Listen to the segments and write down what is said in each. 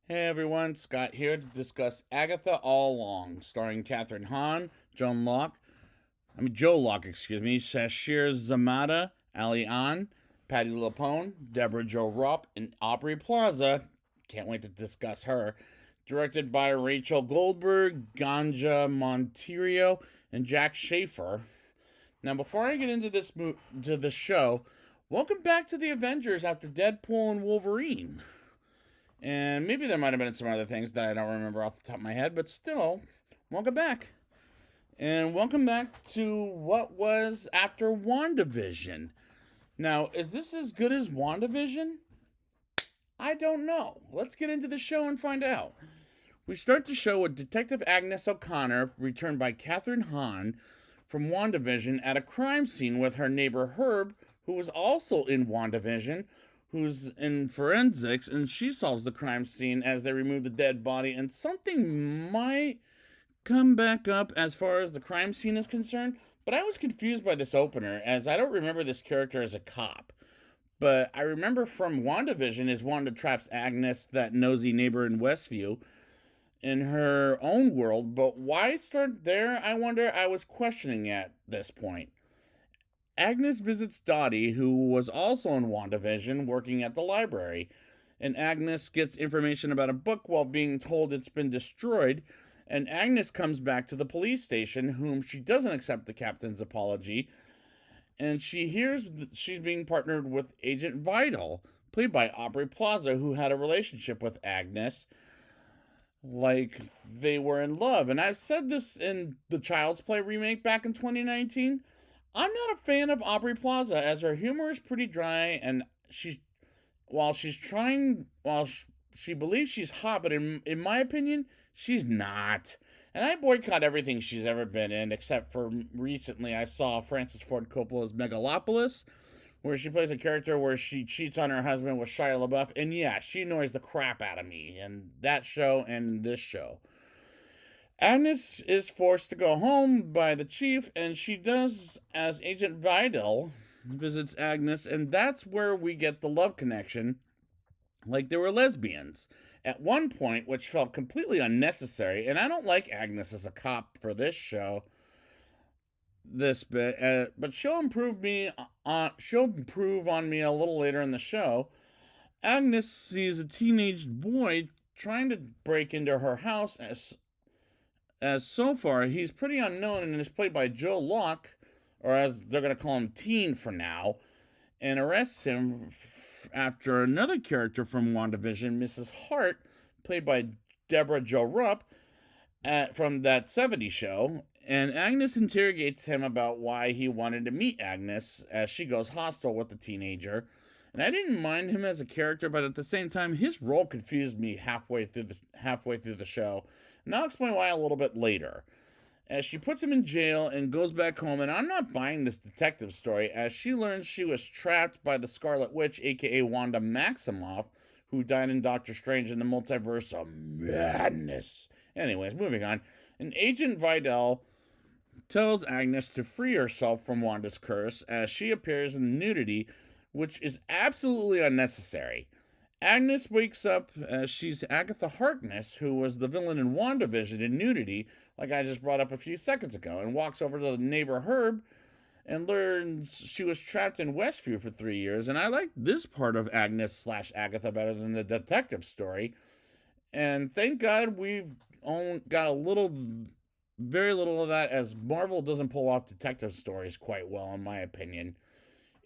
Hey everyone, Scott here to discuss Agatha All Along, starring Catherine Hahn, Joe Locke, Shashir Zamata, Ali An, Patty Lapone, Deborah Jo Rupp, and Aubrey Plaza. Can't wait to discuss her. Directed by Rachel Goldberg, Ganja Monteiro, and Jack Schaefer. Now, before I get into to the show, welcome back to the Avengers after Deadpool and Wolverine. And maybe there might have been some other things that I don't remember off the top of my head, but still, welcome back. And welcome back to what was after WandaVision. Now, is this as good as WandaVision? I don't know. Let's get into the show and find out. We start the show with Detective Agnes O'Connor, returned by Catherine Hahn from WandaVision, at a crime scene with her neighbor Herb, who was also in WandaVision, who's in forensics, and she solves the crime scene as they remove the dead body, and something might come back up as far as the crime scene is concerned, but I was confused by this opener, as I don't remember this character as a cop. But I remember from WandaVision is Wanda traps Agnes, that nosy neighbor in Westview, in her own world, but why start there, I wonder? I was questioning at this point. Agnes visits Dottie, who was also in WandaVision, working at the library. And Agnes gets information about a book while being told it's been destroyed. And Agnes comes back to the police station, whom she doesn't accept the captain's apology. And she hears she's being partnered with Agent Vital, played by Aubrey Plaza, who had a relationship with Agnes, like they were in love. And I've said this in the Child's Play remake back in 2019. I'm not a fan of Aubrey Plaza, as her humor is pretty dry, and while she believes she's hot, but in my opinion, she's not. And I boycott everything she's ever been in, except for recently I saw Francis Ford Coppola's Megalopolis, where she plays a character where she cheats on her husband with Shia LaBeouf, and yeah, she annoys the crap out of me in that show and this show. Agnes is forced to go home by the chief, and she does as Agent Vidal visits Agnes, and that's where we get the love connection, like they were lesbians. At one point, which felt completely unnecessary, and I don't like Agnes as a cop for this show, this bit, but she'll improve me. She'll improve on me a little later in the show. Agnes sees a teenage boy trying to break into her house, as so far he's pretty unknown and is played by Joe Locke, or as they're going to call him Teen for now, and arrests him after another character from WandaVision, Mrs. Hart, played by Deborah Jo Rupp, from that '70s show. And Agnes interrogates him about why he wanted to meet Agnes, as she goes hostile with the teenager. And I didn't mind him as a character, but at the same time, his role confused me halfway through the show. And I'll explain why a little bit later. As she puts him in jail and goes back home, and I'm not buying this detective story, as she learns she was trapped by the Scarlet Witch, aka Wanda Maximoff, who died in Doctor Strange in the Multiverse of Madness. Anyways, moving on. And Agent Vidal tells Agnes to free herself from Wanda's curse, as she appears in nudity, which is absolutely unnecessary. Agnes wakes up as she's Agatha Harkness, who was the villain in WandaVision in nudity, like I just brought up a few seconds ago, and walks over to the neighbor Herb and learns she was trapped in Westview for 3 years. And I like this part of Agnes slash Agatha better than the detective story. And thank God we've only got very little of that, as Marvel doesn't pull off detective stories quite well, in my opinion.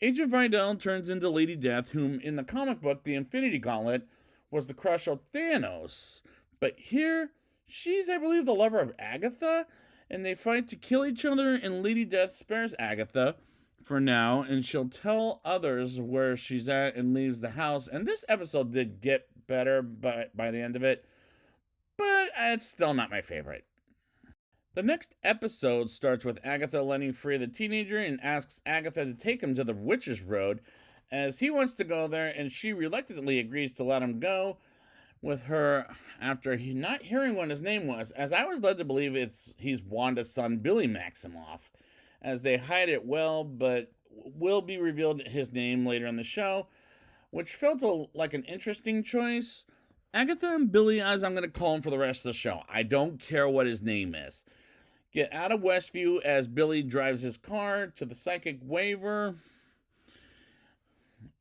Agent Vidal turns into Lady Death, whom in the comic book, the Infinity Gauntlet, was the crush of Thanos. But here, she's, I believe, the lover of Agatha, and they fight to kill each other, and Lady Death spares Agatha for now, and she'll tell others where she's at and leaves the house. And this episode did get better by the end of it, but it's still not my favorite. The next episode starts with Agatha letting free the teenager and asks Agatha to take him to the Witch's Road, as he wants to go there, and she reluctantly agrees to let him go with her after not hearing what his name was, as I was led to believe he's Wanda's son, Billy Maximoff, as they hide it well, but will be revealed his name later in the show, which felt like an interesting choice. Agatha and Billy, as I'm going to call him for the rest of the show, I don't care what his name is, get out of Westview as Billy drives his car to the psychic waiver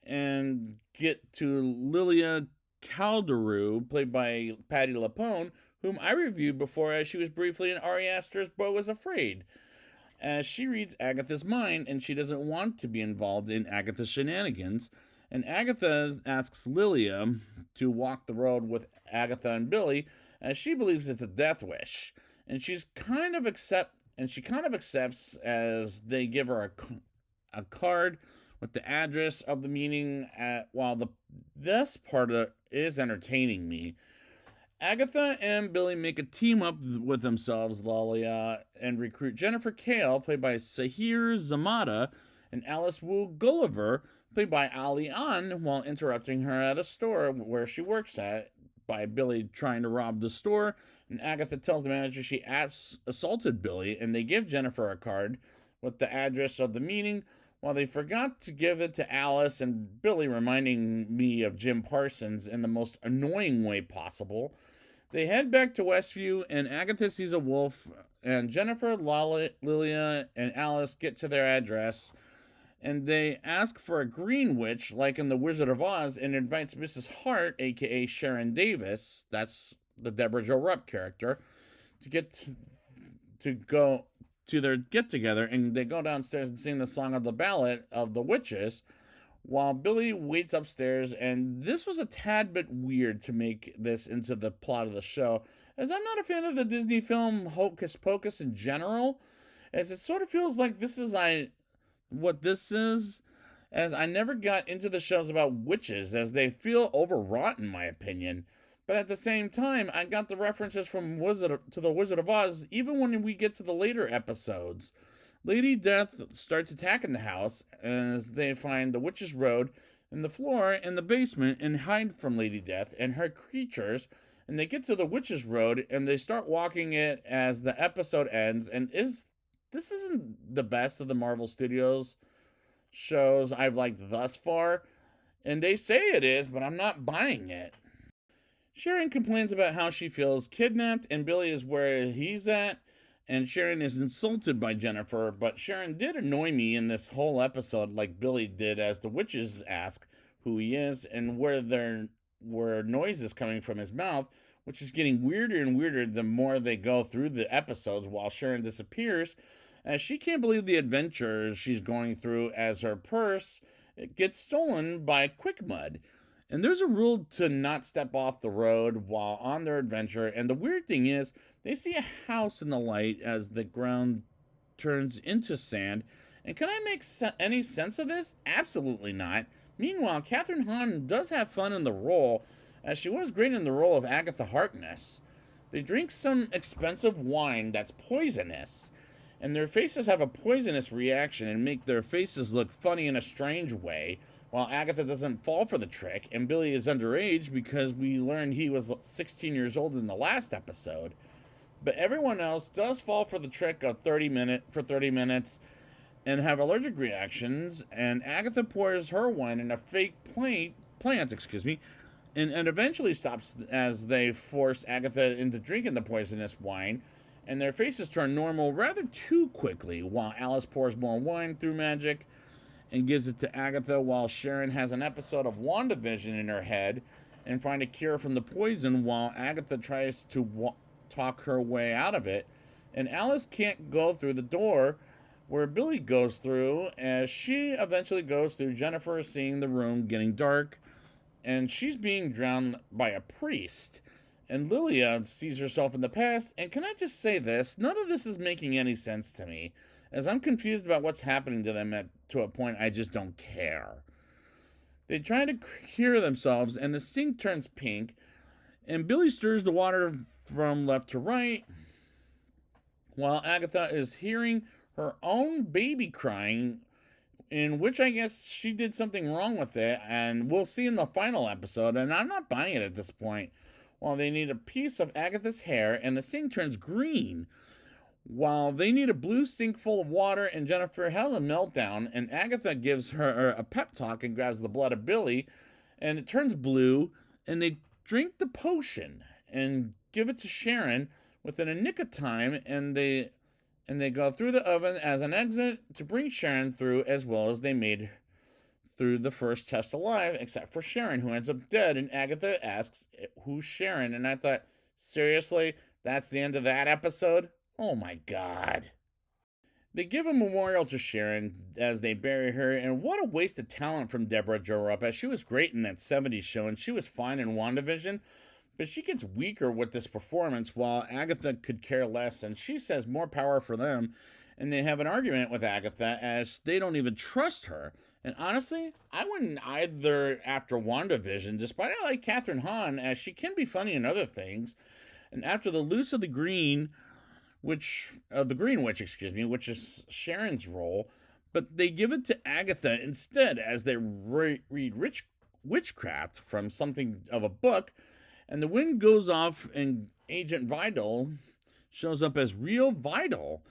and get to Lilia Calderoo, played by Patti LuPone, whom I reviewed before as she was briefly in Ari Aster's Beau Was Afraid. As she reads Agatha's mind and she doesn't want to be involved in Agatha's shenanigans, and Agatha asks Lilia to walk the road with Agatha and Billy as she believes it's a death wish. And she kind of accepts as they give her a card with the address of the meeting. While this part is entertaining me, Agatha and Billy make a team up with themselves, Lalia, and recruit Jennifer Kale, played by Sahir Zamata, and Alice Wu Gulliver, played by Ali An, while interrupting her at a store where she works at by Billy trying to rob the store. And Agatha tells the manager she assaulted Billy, and they give Jennifer a card with the address of the meeting, while they forgot to give it to Alice and Billy, reminding me of Jim Parsons in the most annoying way possible. They head back to Westview, and Agatha sees a wolf, and Jennifer, Lilia, and Alice get to their address, and they ask for a green witch, like in The Wizard of Oz, and invites Mrs. Hart, aka Sharon Davis, that's the Deborah Jo Rupp character, to go to their get-together, and they go downstairs and sing the song of the ballad of the witches, while Billy waits upstairs. And this was a tad bit weird to make this into the plot of the show, as I'm not a fan of the Disney film Hocus Pocus in general, as it sort of feels like this is what this is, as I never got into the shows about witches, as they feel overwrought in my opinion. But at the same time, I got the references from the Wizard of Oz, even when we get to the later episodes. Lady Death starts attacking the house as they find the witch's road in the floor in the basement and hide from Lady Death and her creatures. And they get to the witch's road and they start walking it as the episode ends. And this isn't the best of the Marvel Studios shows I've liked thus far. And they say it is, but I'm not buying it. Sharon complains about how she feels kidnapped, and Billy is where he's at, and Sharon is insulted by Jennifer. But Sharon did annoy me in this whole episode, like Billy did, as the witches ask who he is and where noise is coming from his mouth, which is getting weirder and weirder the more they go through the episodes, while Sharon disappears, as she can't believe the adventures she's going through, as her purse gets stolen by Quick Mud. And there's a rule to not step off the road while on their adventure. And the weird thing is, they see a house in the light as the ground turns into sand. And can I make any sense of this? Absolutely not. Meanwhile, Kathryn Hahn does have fun in the role, as she was great in the role of Agatha Harkness. They drink some expensive wine that's poisonous, and their faces have a poisonous reaction and make their faces look funny in a strange way, while Agatha doesn't fall for the trick, and Billy is underage because we learned he was 16 years old in the last episode. But everyone else does fall for the trick of 30 minutes and have allergic reactions, and Agatha pours her wine in a fake plant, and eventually stops as they force Agatha into drinking the poisonous wine, and their faces turn normal rather too quickly, while Alice pours more wine through magic and gives it to Agatha, while Sharon has an episode of WandaVision in her head and find a cure from the poison, while Agatha tries to talk her way out of it. And Alice can't go through the door where Billy goes through, as she eventually goes through Jennifer seeing the room getting dark, and she's being drowned by a priest. And Lilia sees herself in the past, and can I just say this? None of this is making any sense to me, as I'm confused about what's happening to them to a point I just don't care. They try to cure themselves, and the sink turns pink, and Billy stirs the water from left to right, while Agatha is hearing her own baby crying, in which I guess she did something wrong with it, and we'll see in the final episode, and I'm not buying it at this point. While they need a piece of Agatha's hair, and the sink turns green, while they need a blue sink full of water, and Jennifer has a meltdown, and Agatha gives her a pep talk and grabs the blood of Billy, and it turns blue, and they drink the potion and give it to Sharon within a nick of time, and they go through the oven as an exit to bring Sharon through, as well as they made through the first test alive, except for Sharon, who ends up dead. And Agatha asks, "Who's Sharon?" And I thought, seriously, that's the end of that episode? Oh my god. They give a memorial to Sharon as they bury her, and what a waste of talent from Deborah Jo Rupp, as she was great in that 70s show, and she was fine in WandaVision, but she gets weaker with this performance, while Agatha could care less, and she says more power for them, and they have an argument with Agatha as they don't even trust her. And honestly, I wouldn't either after WandaVision, despite I like Catherine Hahn, as she can be funny in other things, and after the Loose of the Green, the Green Witch, which is Sharon's role, but they give it to Agatha instead as they read witchcraft from something of a book, and the wind goes off, and Agent Vidal shows up as Real Vidal,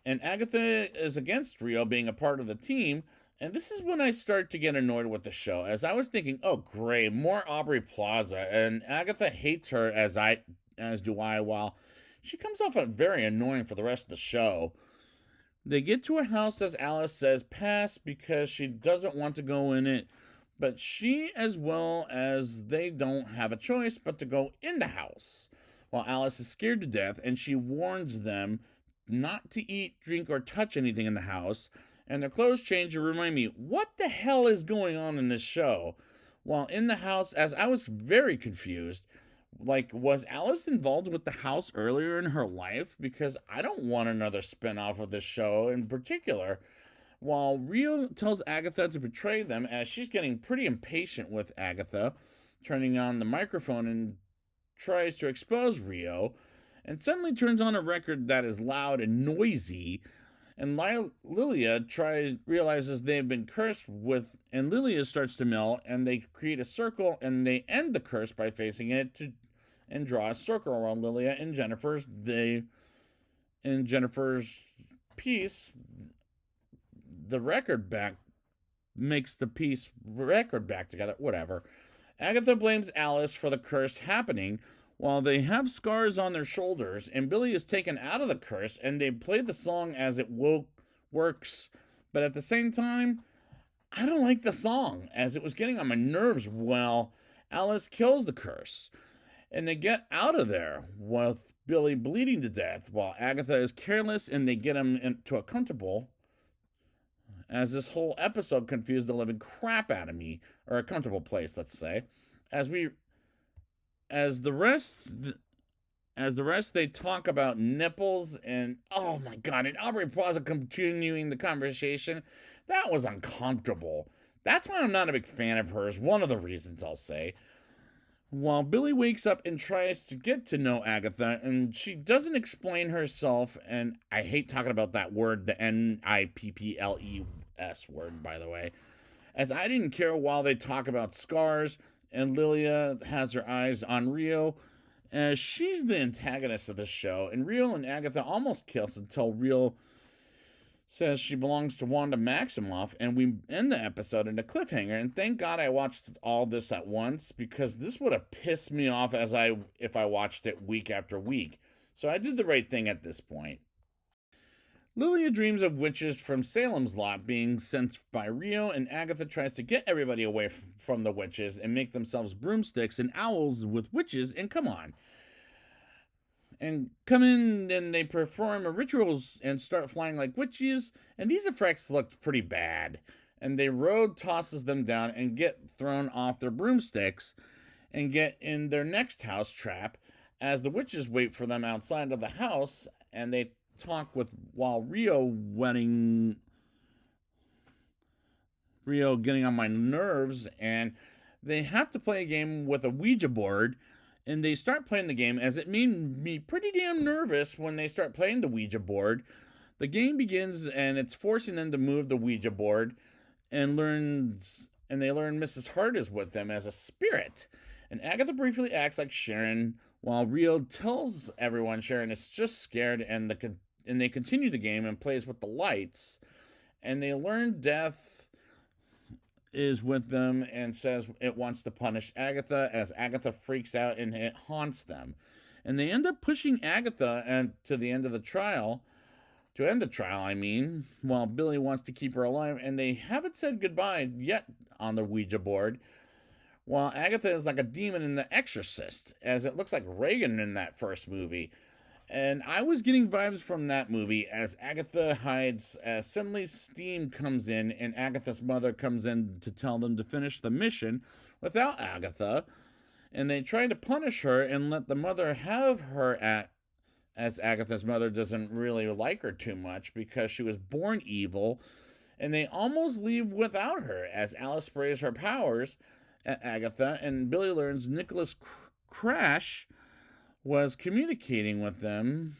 and Agatha is against Rio being a part of the team. And this is when I start to get annoyed with the show, as I was thinking, oh great, more Aubrey Plaza, and Agatha hates her as do I, while she comes off as very annoying for the rest of the show. They get to a house, as Alice says, pass, because she doesn't want to go in it, but she, as well as they, don't have a choice but to go in the house, while Alice is scared to death, and she warns them not to eat, drink, or touch anything in the house, and their clothes change to remind me, what the hell is going on in this show? While in the house, as I was very confused, like, was Alice involved with the house earlier in her life? Because I don't want another spin-off of this show in particular. While Rio tells Agatha to betray them, as she's getting pretty impatient with Agatha, turning on the microphone and tries to expose Rio, and suddenly turns on a record that is loud and noisy, and Lilia realizes they've been cursed with, and Lilia starts to melt, and they create a circle, and they end the curse by facing it and draw a circle around Lilia and Jennifer's. In Jennifer's piece, the record back makes the piece record back together. Whatever. Agatha blames Alice for the curse happening, while they have scars on their shoulders, and Billy is taken out of the curse, and they played the song as it works, but at the same time, I don't like the song, as it was getting on my nerves while Alice kills the curse. And they get out of there with Billy bleeding to death, while Agatha is careless, and they get him into a comfortable, as this whole episode confused the living crap out of me, or a comfortable place, let's say, as the rest they talk about nipples, and oh my god, and Aubrey Plaza continuing the conversation. That was uncomfortable. That's why I'm not a big fan of hers, one of the reasons, I'll say. While Billy wakes up and tries to get to know Agatha, and she doesn't explain herself, and I hate talking about that word, the Nipple-S word, by the way, as I didn't care while they talk about scars, and Lilia has her eyes on Rio, as she's the antagonist of the show, and Rio and Agatha almost kiss until Rio says she belongs to Wanda Maximoff, and we end the episode in a cliffhanger. And thank God I watched all this at once, because this would have pissed me off if I watched it week after week. So I did the right thing at this point. Lilia dreams of witches from Salem's Lot being sent by Rio, and Agatha tries to get everybody away from the witches and make themselves broomsticks and owls with witches, and come in, and they perform rituals and start flying like witches, and these effects looked pretty bad. And they Road tosses them down and get thrown off their broomsticks and get in their next house trap, as the witches wait for them outside of the house, and they talk while Rio getting on my nerves, and they have to play a game with a Ouija board. And they start playing the game, as it made me pretty damn nervous when they start playing the Ouija board. The game begins, and it's forcing them to move the Ouija board, and they learn Mrs. Hart is with them as a spirit. And Agatha briefly acts like Sharon, while Rio tells everyone Sharon is just scared, and they continue the game and plays with the lights. And they learn death is with them and says it wants to punish Agatha, as Agatha freaks out and it haunts them. And they end up pushing Agatha to the end of the trial, to end the trial, I mean, while Billy wants to keep her alive, and they haven't said goodbye yet on the Ouija board. While Agatha is like a demon in The Exorcist, as it looks like Reagan in that first movie. And I was getting vibes from that movie as Agatha hides, as suddenly Steam comes in and Agatha's mother comes in to tell them to finish the mission without Agatha. And they try to punish her and let the mother have her as Agatha's mother doesn't really like her too much because she was born evil. And they almost leave without her as Alice sprays her powers at Agatha, and Billy learns Nicholas Crash was communicating with them,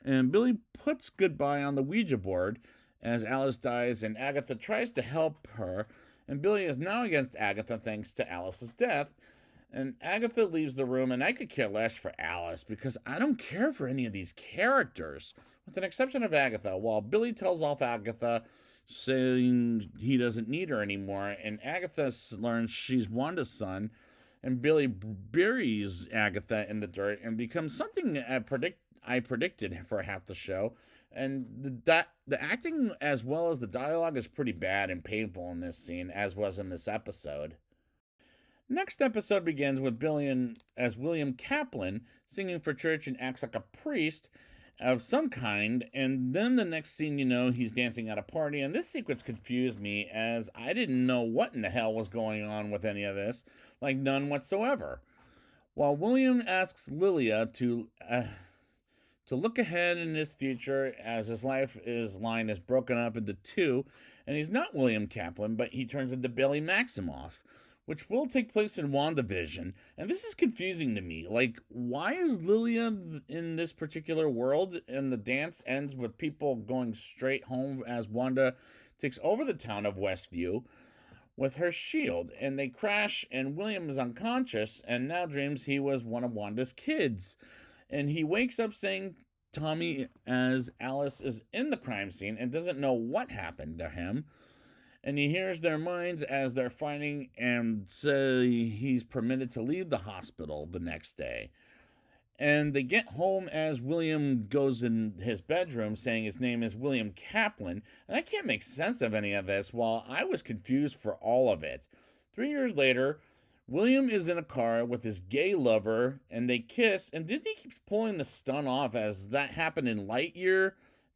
and Billy puts goodbye on the Ouija board as Alice dies, and Agatha tries to help her, and Billy is now against Agatha thanks to Alice's death, and Agatha leaves the room, and I could care less for Alice because I don't care for any of these characters, with an exception of Agatha, while Billy tells off Agatha, saying he doesn't need her anymore, and Agatha learns she's Wanda's son, and Billy buries Agatha in the dirt and becomes something I predicted for half the show. And the acting as well as the dialogue is pretty bad and painful in this scene, as was in this episode. Next episode begins with Billy as William Kaplan singing for church and acts like a priest of some kind, and then the next scene, he's dancing at a party, and this sequence confused me as I didn't know what in the hell was going on with any of this, like none whatsoever. While William asks Lilia to look ahead in his future as his line is broken up into two, and he's not William Kaplan, but he turns into Billy Maximoff, which will take place in WandaVision. And this is confusing to me. Like, why is Lilia in this particular world? And the dance ends with people going straight home as Wanda takes over the town of Westview with her shield. And they crash, and William is unconscious and now dreams he was one of Wanda's kids. And he wakes up saying Tommy as Alice is in the crime scene and doesn't know what happened to him. And he hears their minds as they're fighting and say he's permitted to leave the hospital the next day. And they get home as William goes in his bedroom saying his name is William Kaplan. And I can't make sense of any of this while I was confused for all of it. 3 years later, William is in a car with his gay lover and they kiss. And Disney keeps pulling the stunt off as that happened in Lightyear,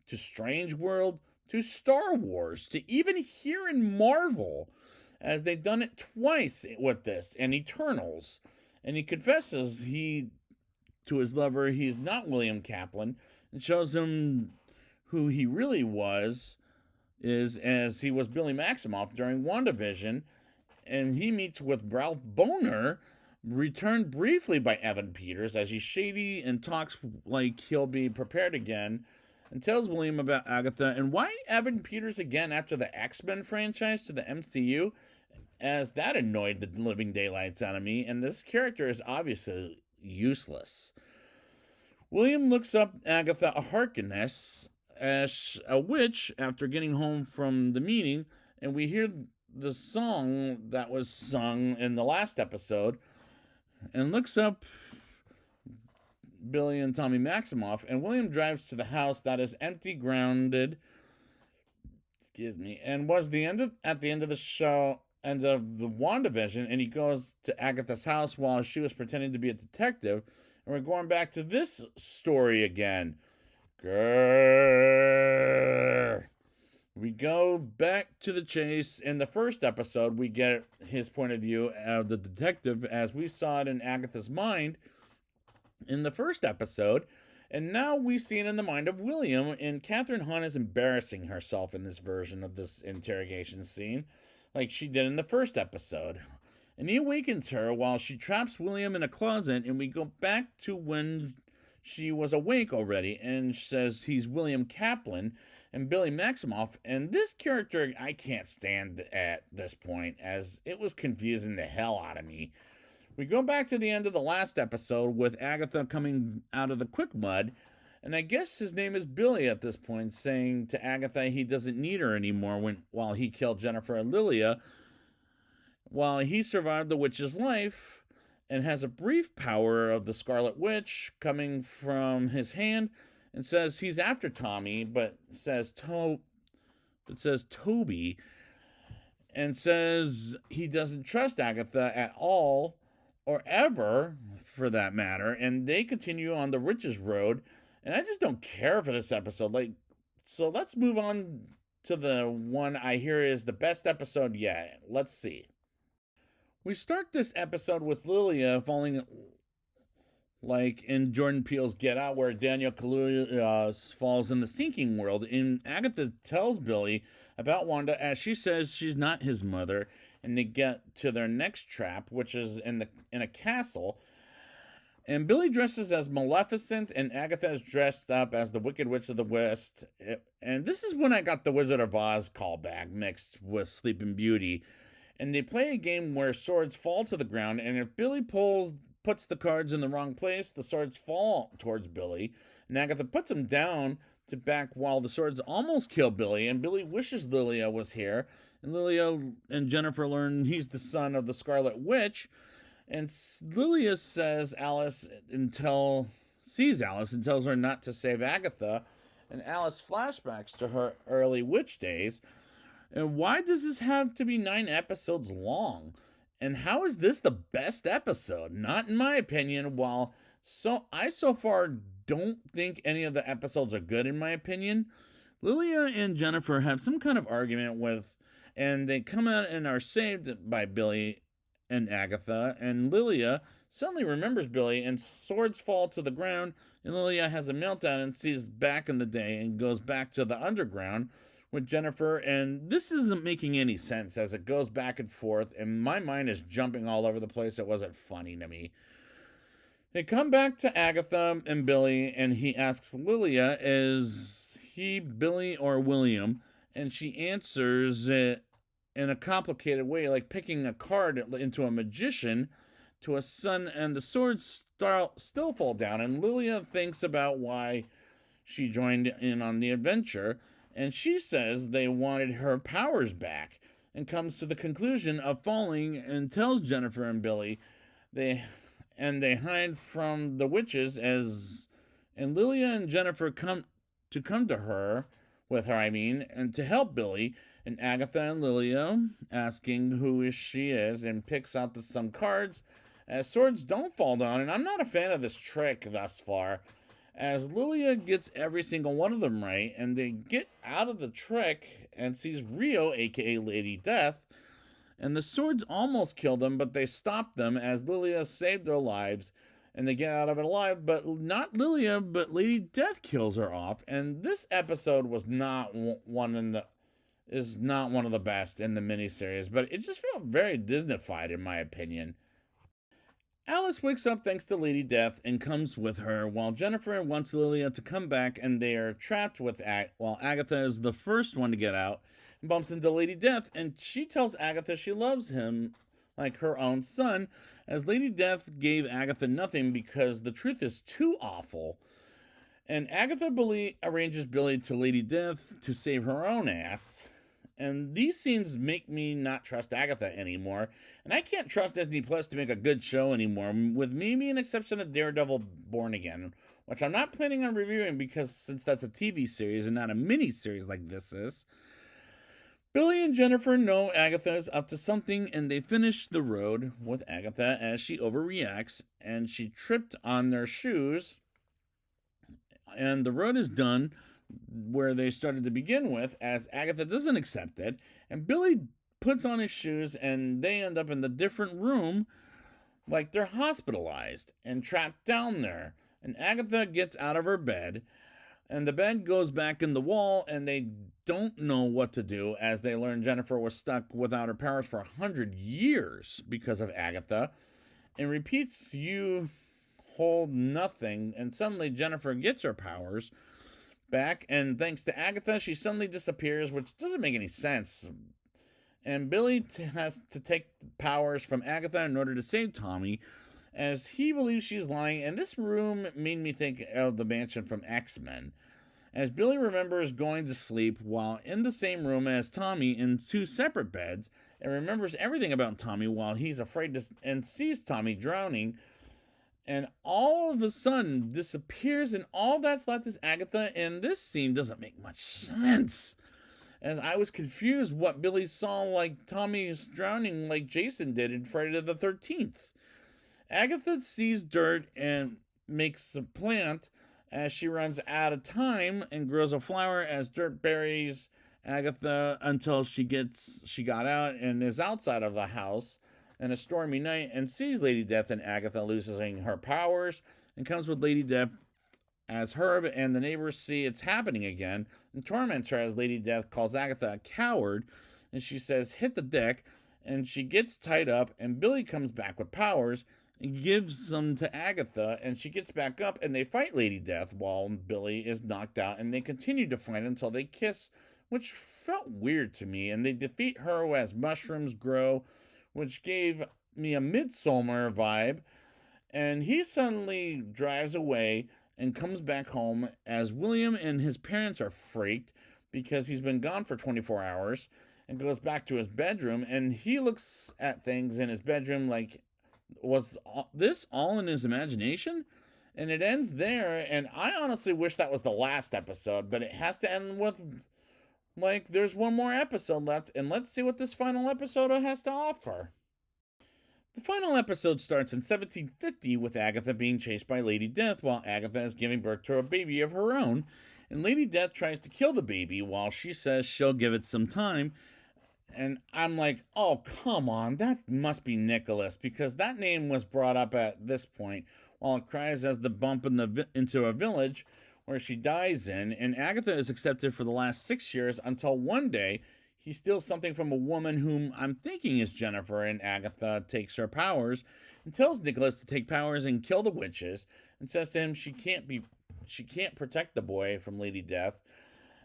to Strange World, to Star Wars, to even here in Marvel, as they've done it twice with this, and Eternals. And he confesses to his lover he's not William Kaplan, and shows him who he really is as he was Billy Maximoff during WandaVision, and he meets with Ralph Bohner, returned briefly by Evan Peters, as he's shady and talks like he'll be prepared again, and tells William about Agatha, and why Evan Peters again after the X-Men franchise to the MCU, as that annoyed the living daylights out of me, and this character is obviously useless. William looks up Agatha Harkness as a witch after getting home from the meeting, and we hear the song that was sung in the last episode, and looks up Billy and Tommy Maximoff, and William drives to the house that is empty, grounded, and was at the end of the show, end of the WandaVision, and he goes to Agatha's house while she was pretending to be a detective, and we're going back to this story again. Grrr. We go back to the chase. In the first episode, we get his point of view of the detective as we saw it in Agatha's mind in the first episode, and now we see it in the mind of William, and Catherine Hahn is embarrassing herself in this version of this interrogation scene, like she did in the first episode. And he awakens her while she traps William in a closet, and we go back to when she was awake already, and says he's William Kaplan and Billy Maximoff, and this character I can't stand at this point, as it was confusing the hell out of me. We go back to the end of the last episode with Agatha coming out of the quick mud And I guess his name is Billy at this point, saying to Agatha he doesn't need her anymore while he killed Jennifer and Lilia, while he survived the witch's life and has a brief power of the Scarlet Witch coming from his hand, and says he's after Tommy, but says Toby, and says he doesn't trust Agatha at all, or ever for that matter, and they continue on the Riches Road. And I just don't care for this episode. So let's move on to the one I hear is the best episode yet. Let's see. We start this episode with Lilia falling, like in Jordan Peele's Get Out, where Daniel Kaluuya falls in the sinking world. And Agatha tells Billy about Wanda, as she says she's not his mother, and they get to their next trap, which is in a castle. And Billy dresses as Maleficent, and Agatha is dressed up as the Wicked Witch of the West. And this is when I got the Wizard of Oz callback mixed with Sleeping Beauty. And they play a game where swords fall to the ground, and if Billy puts the cards in the wrong place, the swords fall towards Billy. And Agatha puts them down to back while the swords almost kill Billy, and Billy wishes Lilia was here. And Lilia and Jennifer learn he's the son of the Scarlet Witch. And Lilia sees Alice and tells her not to save Agatha. And Alice flashbacks to her early witch days. And why does this have to be 9 episodes long? And how is this the best episode? Not in my opinion. I so far don't think any of the episodes are good in my opinion. Lilia and Jennifer have some kind of argument and they come out and are saved by Billy and Agatha. And Lilia suddenly remembers Billy, and swords fall to the ground. And Lilia has a meltdown and sees back in the day and goes back to the underground with Jennifer, and this isn't making any sense as it goes back and forth, and my mind is jumping all over the place. It wasn't funny to me. They come back to Agatha and Billy, and he asks Lilia, is he Billy or William? And she answers it in a complicated way, like picking a card into a magician to a son, and the swords still fall down, and Lilia thinks about why she joined in on the adventure. And she says they wanted her powers back, and comes to the conclusion of falling and tells Jennifer and Billy they hide from the witches and Lilia and Jennifer come to her and to help Billy, and Agatha and Lilia asking who she is, and picks out some cards as swords don't fall down. And I'm not a fan of this trick thus far, as Lilia gets every single one of them right, and they get out of the trick and sees Rio, aka Lady Death, and the swords almost kill them, but they stop them as Lilia saved their lives, and they get out of it alive. But not Lilia, but Lady Death kills her off. And this episode was not one of the best in the miniseries, but it just felt very Disney-fied in my opinion. Alice wakes up thanks to Lady Death and comes with her, while Jennifer wants Lilia to come back, and they are trapped while Agatha is the first one to get out and bumps into Lady Death, and she tells Agatha she loves him like her own son, as Lady Death gave Agatha nothing because the truth is too awful. And Agatha arranges Billy to Lady Death to save her own ass. And these scenes make me not trust Agatha anymore. And I can't trust Disney Plus to make a good show anymore, with maybe an exception of Daredevil Born Again, which I'm not planning on reviewing since that's a TV series and not a mini-series like this is. Billy and Jennifer know Agatha is up to something, and they finish the road with Agatha as she overreacts, and she tripped on their shoes. And the road is done where they started to begin with, as Agatha doesn't accept it, and Billy puts on his shoes, and they end up in the different room like they're hospitalized and trapped down there. And Agatha gets out of her bed, and the bed goes back in the wall, and they don't know what to do, as they learn Jennifer was stuck without her powers for 100 years because of Agatha, and repeats, you hold nothing, and suddenly Jennifer gets her powers back, and thanks to Agatha, she suddenly disappears, which doesn't make any sense. And Billy has to take powers from Agatha in order to save Tommy, as he believes she's lying, and this room made me think of the mansion from X-Men, as Billy remembers going to sleep while in the same room as Tommy in two separate beds, and remembers everything about Tommy while he's afraid to, and sees Tommy drowning, and all of a sudden disappears, and all that's left is Agatha, and this scene doesn't make much sense, as I was confused what Billy saw like Tommy's drowning like Jason did in Friday the 13th. Agatha sees dirt and makes a plant as she runs out of time and grows a flower as dirt buries Agatha until she got out and is outside of the house in a stormy night and sees Lady Death, and Agatha losing her powers and comes with Lady Death as Herb, and the neighbors see it's happening again and torments her as Lady Death calls Agatha a coward, and she says hit the deck, and she gets tied up, and Billy comes back with powers and gives them to Agatha, and she gets back up, and they fight Lady Death while Billy is knocked out, and they continue to fight until they kiss, which felt weird to me, and they defeat her as mushrooms grow, which gave me a Midsommar vibe, and he suddenly drives away and comes back home as William and his parents are freaked because he's been gone for 24 hours, and goes back to his bedroom, and he looks at things in his bedroom like, was this all in his imagination? And it ends there, and I honestly wish that was the last episode, but it has to end with, like, there's one more episode left, and let's see what this final episode has to offer. The final episode starts in 1750 with Agatha being chased by Lady Death while Agatha is giving birth to a baby of her own, and Lady Death tries to kill the baby while she says she'll give it some time. And I'm like, oh, come on, that must be Nicholas, because that name was brought up at this point while it cries as the bump into a village where she dies in, and Agatha is accepted for the last 6 years until one day he steals something from a woman whom I'm thinking is Jennifer, and Agatha takes her powers and tells Nicholas to take powers and kill the witches, and says to him she can't protect the boy from Lady Death,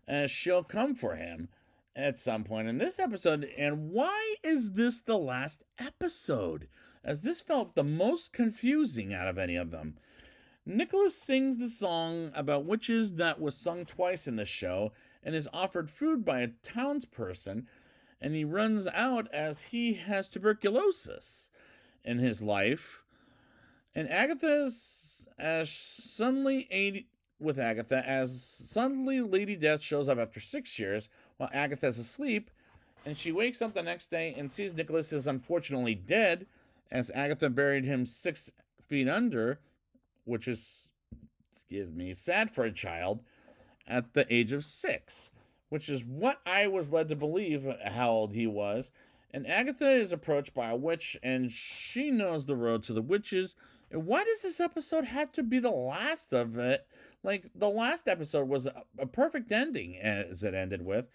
as she'll come for him at some point in this episode. And why is this the last episode, as this felt the most confusing out of any of them? Nicholas sings the song about witches that was sung twice in the show and is offered food by a townsperson, and he runs out as he has tuberculosis in his life. And Agatha's as suddenly Lady Death shows up after 6 years while Agatha's asleep, and she wakes up the next day and sees Nicholas is unfortunately dead, as Agatha buried him 6 feet under, which is, excuse me, sad for a child at the age of 6, which is what I was led to believe how old he was. And Agatha is approached by a witch, and she knows the road to the witches. And why does this episode have to be the last of it? Like, the last episode was a perfect ending, as it ended with.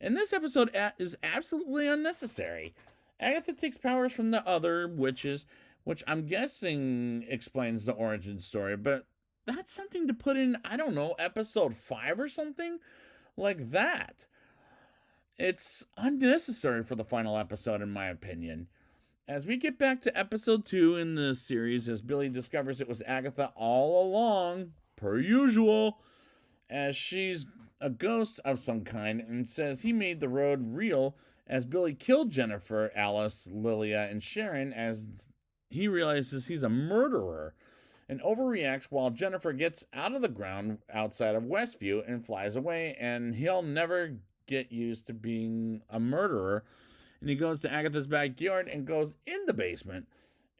And this episode is absolutely unnecessary. Agatha takes powers from the other witches, which I'm guessing explains the origin story, but that's something to put in, I don't know, episode 5 or something like that. It's unnecessary for the final episode, in my opinion. As we get back to episode 2 in the series, as Billy discovers it was Agatha all along, per usual, as she's a ghost of some kind, and says he made the road real, as Billy killed Jennifer, Alice, Lilia, and Sharon, as he realizes he's a murderer, and overreacts while Jennifer gets out of the ground outside of Westview and flies away, and he'll never get used to being a murderer. And he goes to Agatha's backyard and goes in the basement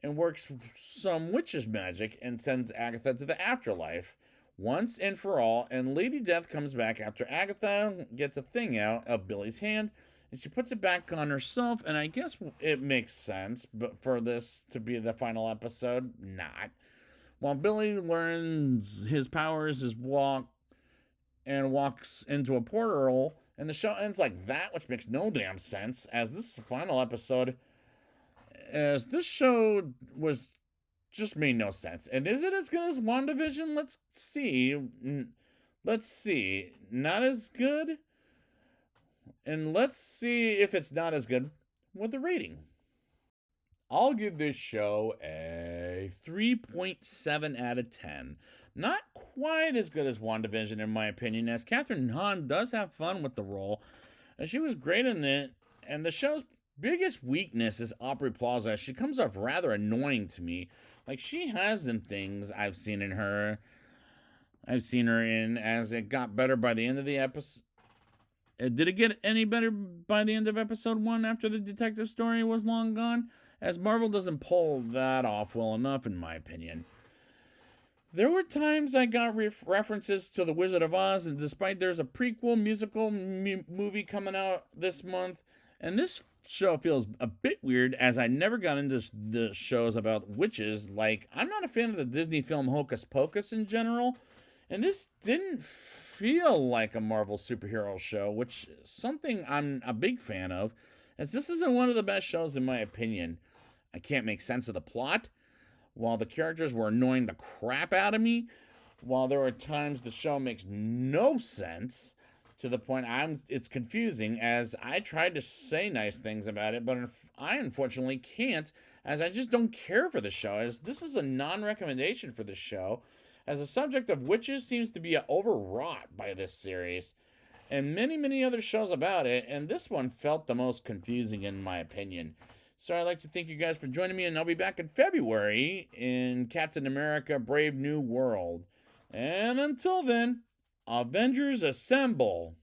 and works some witch's magic and sends Agatha to the afterlife once and for all. And Lady Death comes back after Agatha gets a thing out of Billy's hand, and she puts it back on herself. And I guess it makes sense, but for this to be the final episode, not. While Billy learns his powers is walks into a portal, and the show ends like that, which makes no damn sense, as this is the final episode, as this show was just made no sense. And is it as good as WandaVision? Let's see. Not as good? And let's see if it's not as good with the rating. I'll give this show a a 3.7 out of 10. Not quite as good as WandaVision, in my opinion, as Catherine Hahn does have fun with the role, and she was great in it. And the show's biggest weakness is Aubrey Plaza. She comes off rather annoying to me. Like, she has in things I've seen her in, as it got better by the end of the episode. Did it get any better by the end of episode 1 after the detective story was long gone? As Marvel doesn't pull that off well enough, in my opinion. There were times I got references to The Wizard of Oz, and despite there's a prequel musical movie coming out this month, and this show feels a bit weird as I never got into the shows about witches. Like, I'm not a fan of the Disney film Hocus Pocus in general, and this didn't feel like a Marvel superhero show, which is something I'm a big fan of, as this isn't one of the best shows in my opinion. I can't make sense of the plot, while the characters were annoying the crap out of me, while there are times the show makes no sense, to the point it's confusing, as I tried to say nice things about it, but I unfortunately can't, as I just don't care for the show, as this is a non-recommendation for the show, as the subject of witches seems to be overwrought by this series, and many other shows about it, and this one felt the most confusing in my opinion. So I'd like to thank you guys for joining me, and I'll be back in February in Captain America Brave New World. And until then, Avengers Assemble!